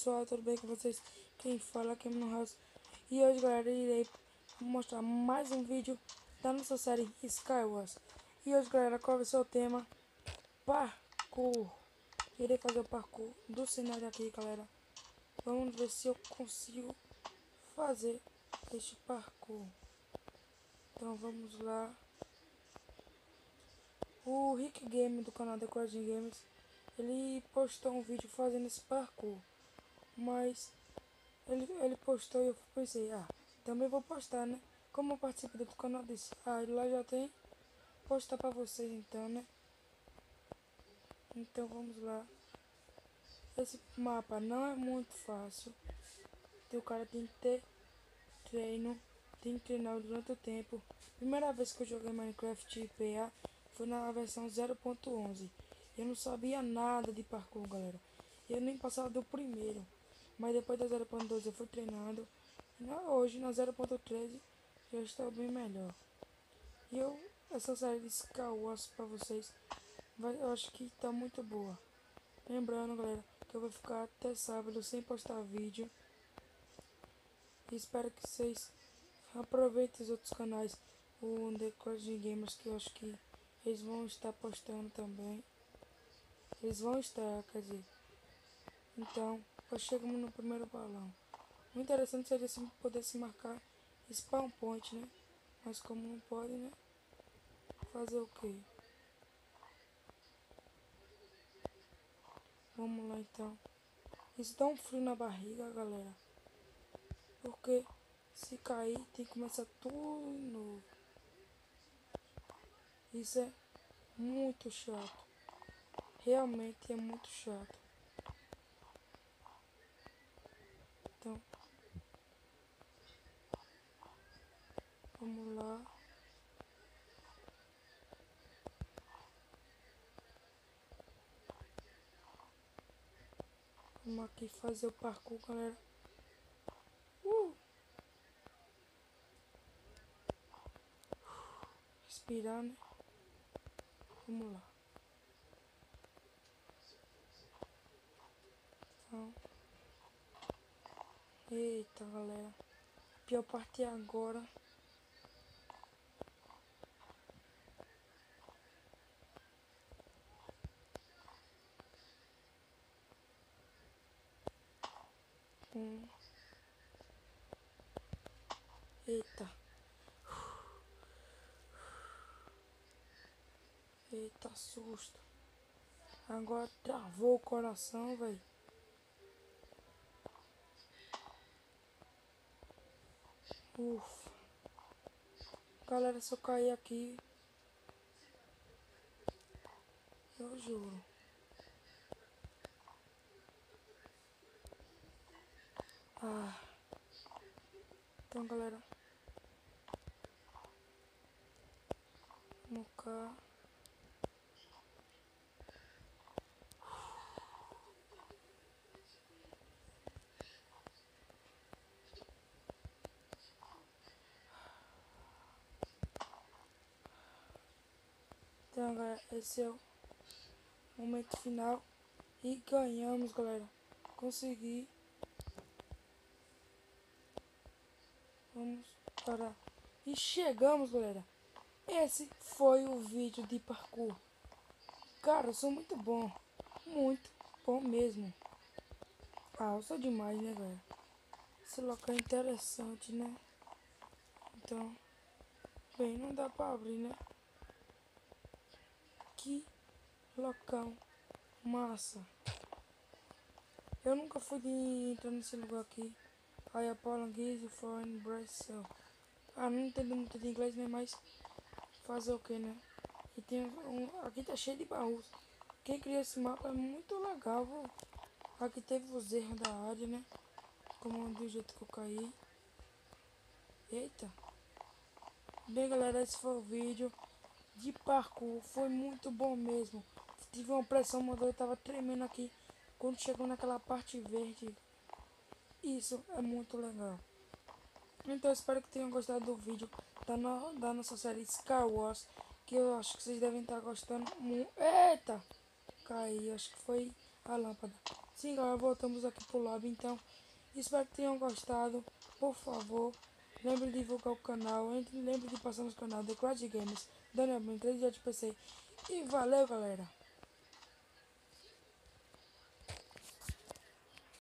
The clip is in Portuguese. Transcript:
pessoal, tudo bem com vocês? Quem fala aqui é Mano House. E hoje, galera, eu irei mostrar mais um vídeo da nossa série Skywars. E hoje, galera, qual vai ser o tema? Parkour. Irei fazer o parkour do cenário aqui, galera. Vamos ver se eu consigo fazer este parkour. Então vamos lá. O Rick Game do canal The Coding Games, ele postou um vídeo fazendo esse parkour. Mas ele postou e eu pensei, também vou postar, né? Como eu participo do canal desse, ele lá já tem, postar pra vocês então, né? Então vamos lá. Esse mapa não é muito fácil. O cara tem que ter treino, tem que treinar durante o tempo. Primeira vez que eu joguei Minecraft PA foi na versão 0.11. Eu não sabia nada de parkour, galera. Eu nem passava do primeiro. Mas depois da 0.12 eu fui treinando. E hoje na 0.13 já estou bem melhor. E essa série de Skywars pra vocês, eu acho que tá muito boa. Lembrando, galera, que eu vou ficar até sábado sem postar vídeo. E espero que vocês aproveitem os outros canais. O The Coding Gamers, que eu acho que eles vão estar postando também. Eles vão estar, quer dizer. Então, nós chegamos no primeiro balão. O interessante seria se pudesse marcar spawn point, né? Mas como não pode, né? Fazer o quê? Vamos lá então. Isso dá um frio na barriga, galera. Porque se cair tem que começar tudo de novo. Isso é muito chato. Realmente é muito chato. Então, vamos lá. Vamos aqui fazer o parkour, galera. Respirar, né? Vamos lá. Então, eita, galera. A pior parte é agora. Eita. Eita, susto. Agora travou o coração, velho. Ufa. Galera, se eu cair aqui, eu juro. Então, galera. Vamos cá. Então, galera, esse é o momento final. E ganhamos, galera. Consegui. Vamos parar. E chegamos, galera. Esse foi o vídeo de parkour. Cara, eu sou muito bom. Muito bom mesmo. Eu sou demais, né, galera? Esse local é interessante, né? Então, bem, não dá pra abrir, né? Que local massa. Eu nunca fui de entrar nesse lugar aqui. I apologize for Brazil. Não entendo muito de inglês, né? Mas fazer o que, né? E tem aqui tá cheio de baús. Quem criou esse mapa é muito legal, viu? Aqui teve os erros da área, né? Como do jeito que eu caí. Eita. Bem, galera, esse foi o vídeo de parkour. Foi muito bom mesmo. Tive uma pressão, eu tava tremendo aqui quando chegou naquela parte verde. Isso é muito legal. Então, espero que tenham gostado do vídeo da nossa série Skywars, que eu acho que vocês devem estar gostando muito. Eita! Caí, acho que foi a lâmpada. Sim, galera, voltamos aqui pro lobby, então espero que tenham gostado. Por favor, lembre de divulgar o canal, lembre de passar no canal The Crazy Games, Daniel Ben 3 de PC. E valeu, galera!